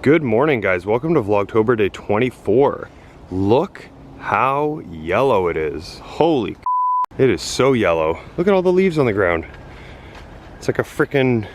Good morning, guys. Welcome to Vlogtober day 24. Look how yellow it is. Holy it is so yellow. Look at all the leaves on the ground. It's like a freaking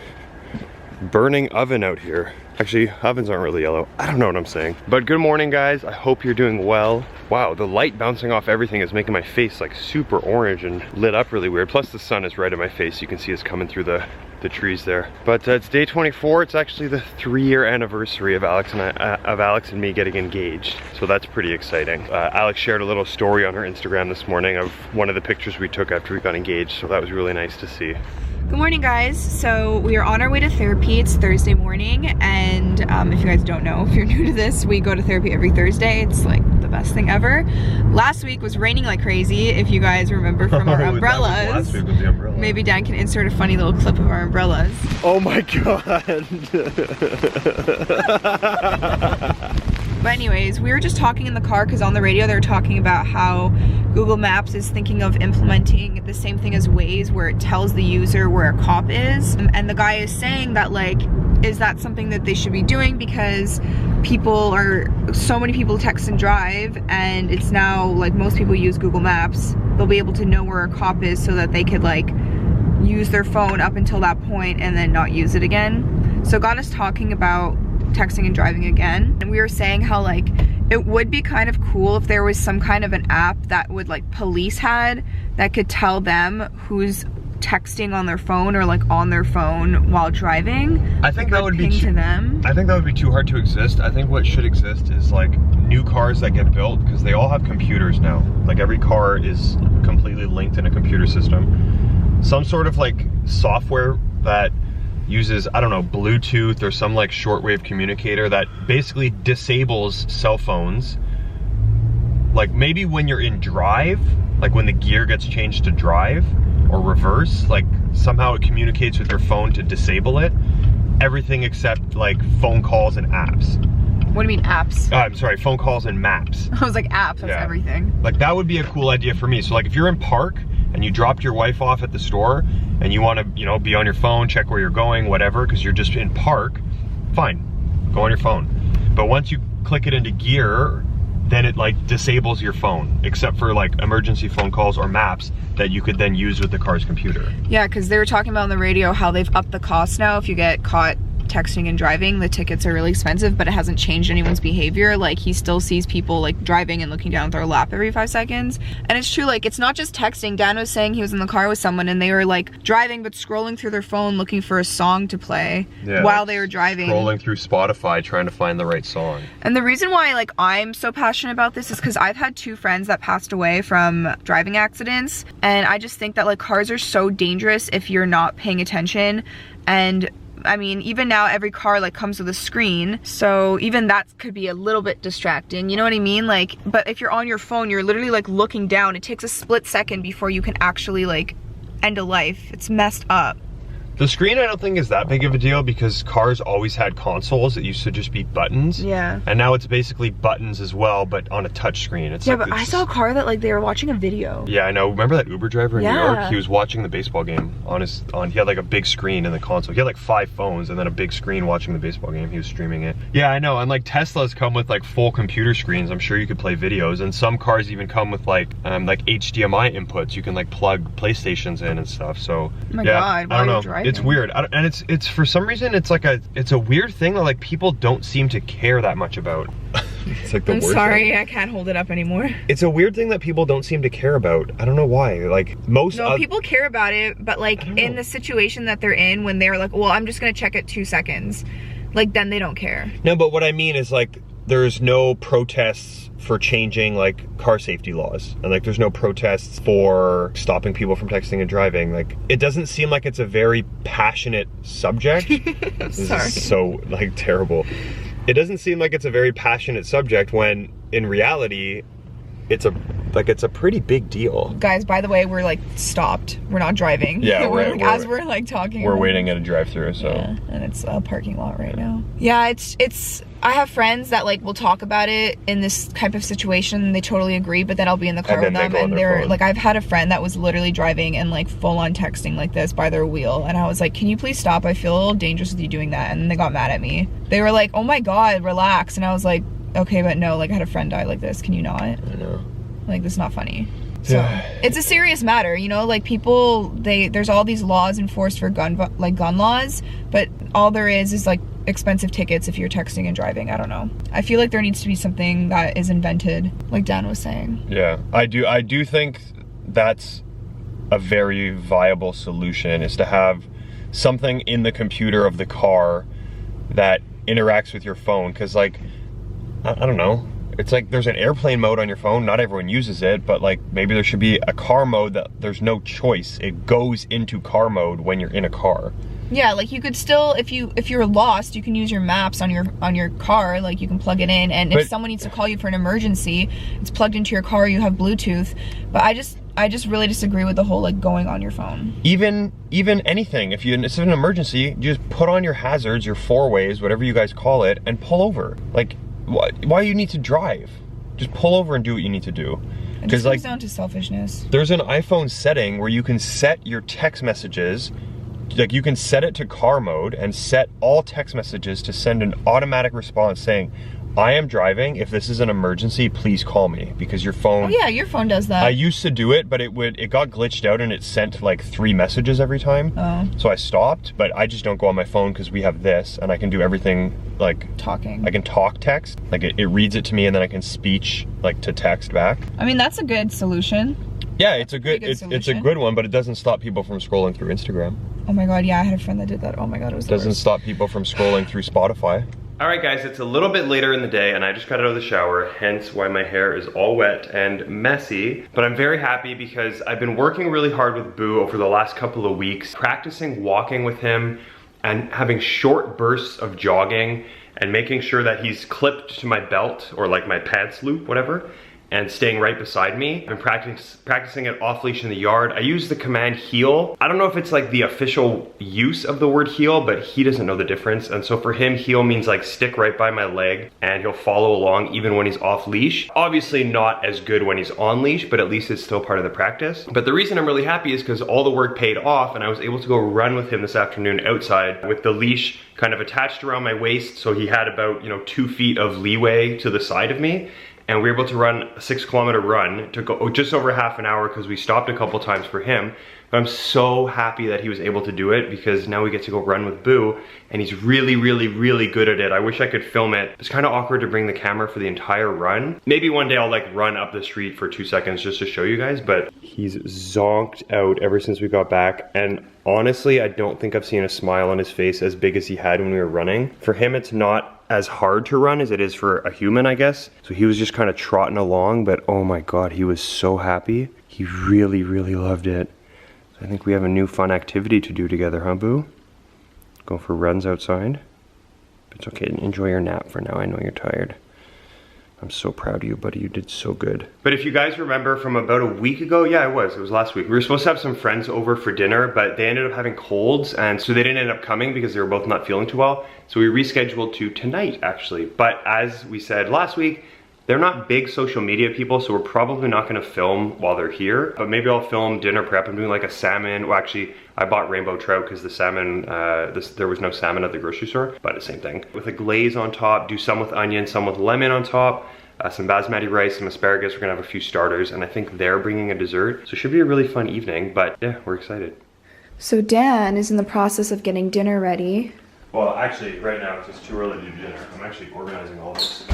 burning oven out here. Actually, ovens aren't really yellow. I don't know what I'm saying. But good morning, guys. I hope you're doing well. Wow, the light bouncing off everything is making my face like super orange and lit up really weird. Plus the sun is right in my face. You can see it's coming through the trees there. But it's day 24. It's actually the 3-year anniversary of Alex and me getting engaged. So that's pretty exciting. Alex shared a little story on her Instagram this morning of one of the pictures we took after we got engaged. So that was really nice to see. Good morning, guys. So we are on our way to therapy. It's Thursday morning, and if you guys don't know, if you're new to this, we go to therapy every Thursday. It's like the best thing ever. Last week was raining like crazy, if you guys remember from our umbrellas. Last week with the umbrella. Maybe Dan can insert a funny little clip of our umbrellas. Oh my god. But anyways, we were just talking in the car because on the radio they were talking about how Google Maps is thinking of implementing the same thing as Waze, where it tells the user where a cop is. And the guy is saying that, like, is that something that they should be doing, because so many people text and drive, and it's now like most people use Google Maps. They'll be able to know where a cop is so that they could like use their phone up until that point and then not use it again. So it got us talking about texting and driving again, and we were saying how like it would be kind of cool if there was some kind of an app that would like police had that could tell them who's texting on their phone or like on their phone while driving. I think that would be to them. I think that would be too hard to exist. I think what should exist is like new cars that get built, because they all have computers now. Like every car is completely linked in a computer system. Some sort of like software that uses, I don't know, Bluetooth or some like shortwave communicator that basically disables cell phones. Like maybe when you're in drive, like when the gear gets changed to drive or reverse, like somehow it communicates with your phone to disable it. Everything except like phone calls and apps. What do you mean apps? I'm sorry, phone calls and maps. I was like apps, that's everything. Like that would be a cool idea for me. So like if you're in park and you dropped your wife off at the store and you want to, you know, be on your phone, check where you're going, whatever, because you're just in park, fine, go on your phone. But once you click it into gear, then it like disables your phone, except for like emergency phone calls or maps that you could then use with the car's computer. Yeah, because they were talking about on the radio how they've upped the cost now. If you get caught texting and driving, the tickets are really expensive, but it hasn't changed anyone's behavior. Like he still sees people like driving and looking down at their lap every 5 seconds. And it's true, like it's not just texting. Dan was saying he was in the car with someone and they were like driving but scrolling through their phone looking for a song to play while they were driving. Scrolling through Spotify trying to find the right song. And the reason why like I'm so passionate about this is because I've had 2 friends that passed away from driving accidents, and I just think that like cars are so dangerous if you're not paying attention. And I mean, even now every car like comes with a screen, so even that could be a little bit distracting, you know what I mean? Like, but if you're on your phone, you're literally like looking down. It takes a split second before you can actually like end a life. It's messed up. The screen I don't think is that big of a deal, because cars always had consoles that used to just be buttons. Yeah. And now it's basically buttons as well, but on a touch screen. It's yeah, like, but I saw a car that like they were watching a video. Yeah, I know. Remember that Uber driver in New York? He was watching the baseball game he had like a big screen in the console. He had like 5 phones and then a big screen watching the baseball game. He was streaming it. Yeah, I know. And like Teslas come with like full computer screens. I'm sure you could play videos, and some cars even come with like HDMI inputs. You can like plug PlayStations in and stuff. So oh my God, I don't know. It's weird. And it's for some reason it's a weird thing that like people don't seem to care that much about. It's like the worst. I'm sorry, thing. I can't hold it up anymore. It's a weird thing that people don't seem to care about. I don't know why. Like people care about it, but like in the situation that they're in, when they're like, well, I'm just gonna check it 2 seconds, like then they don't care. No, but what I mean is like there's no protests for changing like car safety laws, and like there's no protests for stopping people from texting and driving. Like it doesn't seem like it's a very passionate subject. I'm sorry. This is so like terrible. It doesn't seem like it's a very passionate subject when in reality it's a pretty big deal. Guys, by the way, we're like stopped. We're not driving. Yeah, as we're like talking. We're waiting at a drive-through, so. Yeah, and it's a parking lot right now. Yeah, it's. I have friends that like will talk about it in this type of situation. They totally agree, but then I'll be in the car with them, and they're like, I've had a friend that was literally driving and like full on texting like this by their wheel, and I was like, can you please stop? I feel a little dangerous with you doing that, and they got mad at me. They were like, oh my god, relax, and I was like, okay, but no, like I had a friend die like this. Can you not? I know. Like, this is not funny. So it's a serious matter, you know, like people, there's all these laws enforced for gun laws, but all there is like expensive tickets if you're texting and driving. I don't know. I feel like there needs to be something that is invented, like Dan was saying. Yeah, I do think that's a very viable solution, is to have something in the computer of the car that interacts with your phone, because like, I don't know. It's like there's an airplane mode on your phone, not everyone uses it, but like maybe there should be a car mode that there's no choice. It goes into car mode when you're in a car. Yeah, like you could still, if you're lost, you can use your maps on your car, like you can plug it in, and if someone needs to call you for an emergency, it's plugged into your car, you have Bluetooth. But I just really disagree with the whole like going on your phone. Even anything, if it's an emergency, you just put on your hazards, your four-ways, whatever you guys call it, and pull over. Like, why you need to drive? Just pull over and do what you need to do. It just comes down to selfishness. There's an iPhone setting where you can set your text messages, like you can set it to car mode and set all text messages to send an automatic response saying, I am driving, if this is an emergency, please call me, because your phone... Oh yeah, your phone does that. I used to do it, but it got glitched out and it sent like 3 messages every time. Oh. So I stopped, but I just don't go on my phone because we have this, and I can do everything like... Talking. I can talk text, like it reads it to me and then I can speech like to text back. I mean, that's a good solution. Yeah, it's a good one, but it doesn't stop people from scrolling through Instagram. Oh my god, yeah, I had a friend that did that. Oh my god, it was the worst. Doesn't stop people from scrolling through Spotify. Alright guys, it's a little bit later in the day and I just got out of the shower, hence why my hair is all wet and messy. But I'm very happy because I've been working really hard with Boo over the last couple of weeks, practicing walking with him and having short bursts of jogging and making sure that he's clipped to my belt or like my pants loop, whatever, and staying right beside me. I've been practicing it off leash in the yard. I use the command heel. I don't know if it's like the official use of the word heel, but he doesn't know the difference. And so for him, heel means like stick right by my leg and he'll follow along even when he's off leash. Obviously not as good when he's on leash, but at least it's still part of the practice. But the reason I'm really happy is because all the work paid off and I was able to go run with him this afternoon outside with the leash kind of attached around my waist. So he had about, 2 feet of leeway to the side of me. And we were able to run a 6-kilometer run. It took just over half an hour because we stopped a couple times for him. But I'm so happy that he was able to do it because now we get to go run with Boo and he's really, really, really good at it. I wish I could film it. It's kind of awkward to bring the camera for the entire run. Maybe one day I'll like run up the street for 2 seconds just to show you guys, but he's zonked out ever since we got back. And honestly, I don't think I've seen a smile on his face as big as he had when we were running. For him, it's not as hard to run as it is for a human, I guess. So he was just kind of trotting along, but oh my God, he was so happy. He really, really loved it. I think we have a new fun activity to do together, huh, Boo? Go for runs outside. It's okay, enjoy your nap for now. I know you're tired. I'm so proud of you, buddy. You did so good. But if you guys remember from about a week ago, yeah, it was last week. We were supposed to have some friends over for dinner, but they ended up having colds, and so they didn't end up coming because they were both not feeling too well. So we rescheduled to tonight, actually. But as we said last week, they're not big social media people, so we're probably not gonna film while they're here, but maybe I'll film dinner prep. I'm doing like a salmon. Well, actually, I bought rainbow trout because the salmon, there was no salmon at the grocery store, but the same thing. With a glaze on top, do some with onion, some with lemon on top, some basmati rice, some asparagus. We're gonna have a few starters, and I think they're bringing a dessert. So it should be a really fun evening, but yeah, we're excited. So Dan is in the process of getting dinner ready. Well, actually, right now it's just too early to do dinner. I'm actually organizing all this.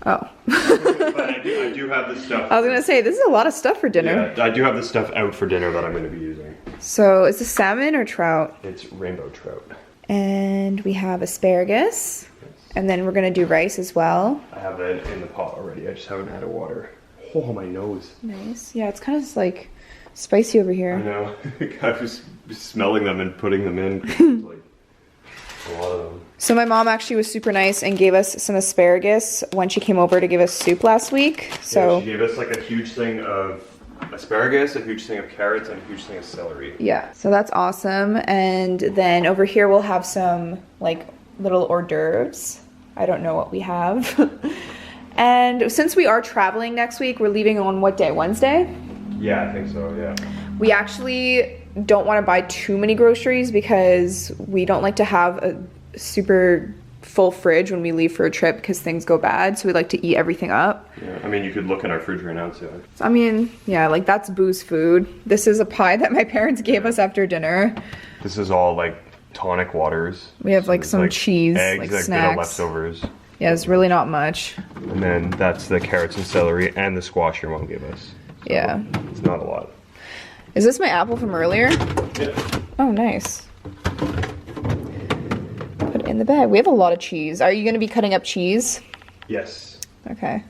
Oh. But I do have the stuff. I was gonna say, this is a lot of stuff for dinner. Yeah, I do have the stuff out for dinner that I'm gonna be using. So is it salmon or trout? It's rainbow trout. And we have asparagus. Yes. And then we're gonna do rice as well. I have it in the pot already. I just haven't added water. Oh, my nose. Nice. Yeah, it's kind of like spicy over here. I know. I was smelling them and putting them in. Like a lot of them. So my mom actually was super nice and gave us some asparagus when she came over to give us soup last week. So yeah, she gave us like a huge thing of asparagus, a huge thing of carrots, and a huge thing of celery. Yeah, so that's awesome. And then over here we'll have some like little hors d'oeuvres. I don't know what we have. And since we are traveling next week, we're leaving on what day? Wednesday? Yeah, I think so, yeah. We actually don't want to buy too many groceries because we don't like to have a super full fridge when we leave for a trip because things go bad, so we like to eat everything up. Yeah, I mean, you could look in our fridge right now too. I mean, yeah, like that's booze food. This is a pie that my parents gave us after dinner. This is all like tonic waters. We have like some like cheese, eggs, like bit of snacks. leftovers. Yeah, it's really not much. And then that's the carrots and celery and the squash your mom gave us. So yeah. It's not a lot. Is this my apple from earlier? Yeah. Oh, nice. Put it in the bag. We have a lot of cheese. Are you going to be cutting up cheese? Yes. Okay.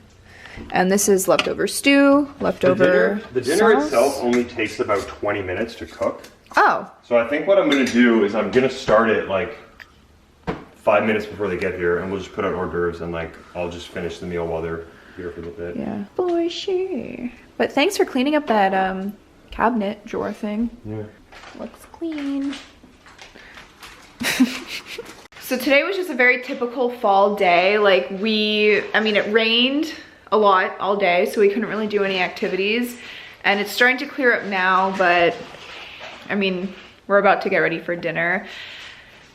And this is leftover stew, leftover The dinner sauce. itself only takes about 20 minutes to cook. Oh. So I think what I'm going to do is I'm going to start it like 5 minutes before they get here, and we'll just put out hors d'oeuvres, and like I'll just finish the meal while they're here for a little bit. Yeah. Boy, sure. But thanks for cleaning up that cabinet drawer thing. Yeah. Looks clean. So today was just a very typical fall day. Like I mean, it rained a lot all day, so we couldn't really do any activities. And it's starting to clear up now, but I mean, we're about to get ready for dinner.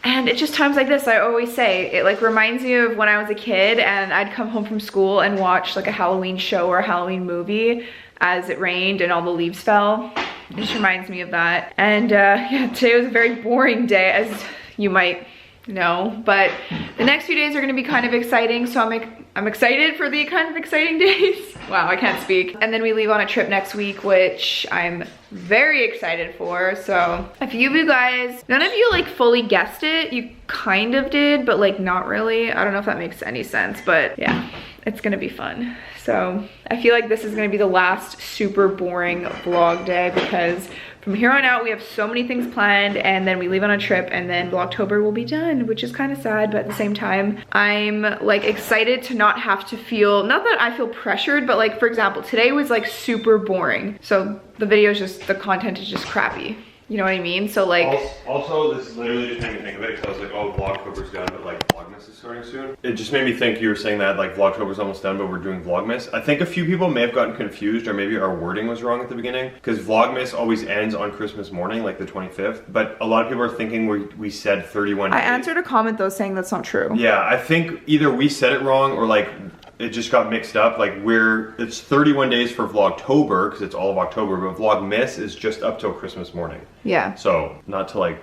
And it's just times like this, I always say, it like reminds me of when I was a kid and I'd come home from school and watch like a Halloween show or a Halloween movie as it rained and all the leaves fell. It just reminds me of that. And yeah, today was a very boring day, as you might know, but the next few days are gonna be kind of exciting, so I'm excited for the kind of exciting days. Wow, I can't speak. And then we leave on a trip next week, which I'm very excited for. So a few of you guys, none of you like fully guessed it. You kind of did, but like not really. I don't know if that makes any sense, but yeah, it's gonna be fun. So I feel like this is gonna be the last super boring vlog day because from here on out, we have so many things planned, and then we leave on a trip, and then Vlogtober will be done, which is kind of sad, but at the same time, I'm like excited to not have to feel, not that I feel pressured, but like, for example, today was like super boring. So the the content is just crappy. You know what I mean? So like... Also, this literally just made me think of it, because I was like, oh, Vlogtober's done, but like Vlogmas is starting soon. It just made me think you were saying that like Vlogtober's almost done, but we're doing Vlogmas. I think a few people may have gotten confused, or maybe our wording was wrong at the beginning, because Vlogmas always ends on Christmas morning, like the 25th, but a lot of people are thinking we said 31 days. I answered a comment though saying that's not true. Yeah, I think either we said it wrong, or like it just got mixed up. Like it's 31 days for Vlogtober because it's all of October, but Vlogmas is just up till Christmas morning. Yeah. So not to like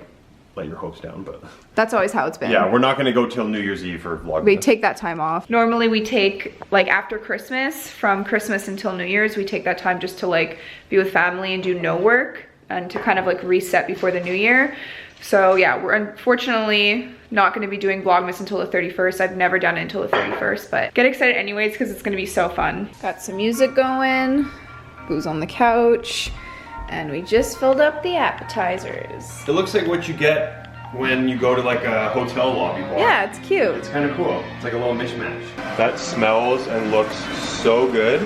let your hopes down, but that's always how it's been. Yeah, we're not gonna go till New Year's Eve for Vlogmas. We take that time off. Normally we take like after Christmas, from Christmas until New Year's, we take that time just to like be with family and do no work and to kind of like reset before the new year. So yeah, we're unfortunately not going to be doing Vlogmas until the 31st. I've never done it until the 31st, but get excited anyways because it's going to be so fun. Got some music going, Boo's on the couch, and we just filled up the appetizers. It looks like what you get when you go to like a hotel lobby bar. Yeah, it's cute. It's kind of cool. It's like a little mishmash. That smells and looks so good.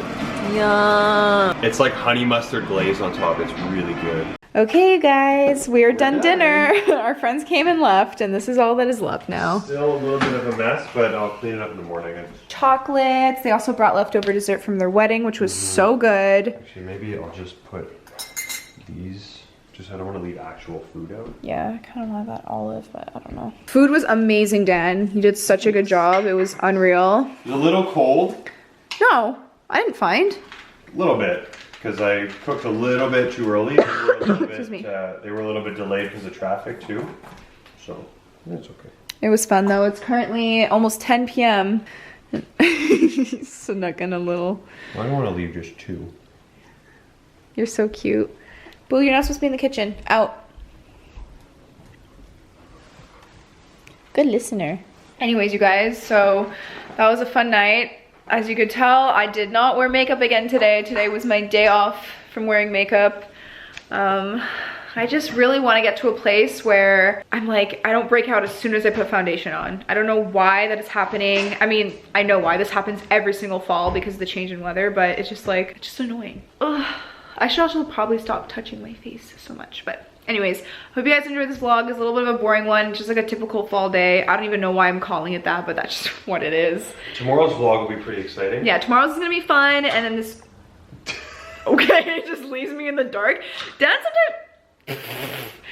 Yum. It's like honey mustard glaze on top. It's really good. Okay, you guys, we're done dinner. Our friends came and left, and this is all that is left now. Still a little bit of a mess, but I'll clean it up in the morning. Chocolates. They also brought leftover dessert from their wedding, which was so good. Actually, maybe I'll just put these. Just I don't want to leave actual food out. Yeah, I kind of want that olive, but I don't know. Food was amazing, Dan. You did such a good job. It was unreal. It's a little cold. No, I didn't find. A little bit. Because I cooked a little bit too early. They were a little bit delayed because of traffic too. So, it's okay. It was fun though. It's currently almost 10 p.m. He's snuck-in a little. I don't want to leave just two. You're so cute. Boo, you're not supposed to be in the kitchen. Out. Good listener. Anyways, you guys, so that was a fun night. As you could tell, I did not wear makeup again today. Today was my day off from wearing makeup. I just really want to get to a place where I'm like, I don't break out as soon as I put foundation on. I don't know why that is happening. I mean, I know why this happens every single fall because of the change in weather, but it's just like, it's just annoying. Ugh. I should also probably stop touching my face so much, but anyways, hope you guys enjoyed this vlog. It's a little bit of a boring one, just like a typical fall day. I don't even know why I'm calling it that, but that's just what it is. Tomorrow's vlog will be pretty exciting. Yeah, tomorrow's is gonna be fun, and then this, okay, it just leaves me in the dark. Dad sometimes,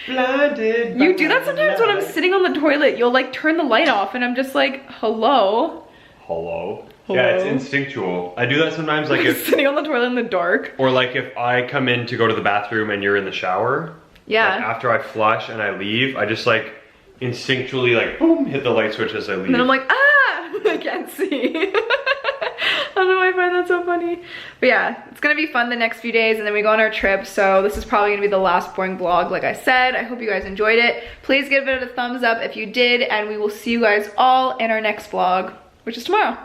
Blinded. you do that sometimes when I'm sitting on the toilet. You'll like turn the light off and I'm just like, hello? Hello. Hello? Yeah, it's instinctual. I do that sometimes, like if, sitting on the toilet in the dark. or like if I come in to go to the bathroom and you're in the shower. Yeah. Like after I flush and I leave, I just like instinctually like boom, hit the light switch as I leave. And then I'm like, ah, I can't see. I don't know why I find that so funny. But yeah, it's gonna be fun the next few days and then we go on our trip. So this is probably gonna be the last boring vlog, like I said. I hope you guys enjoyed it. Please give it a thumbs up if you did, and we will see you guys all in our next vlog, which is tomorrow.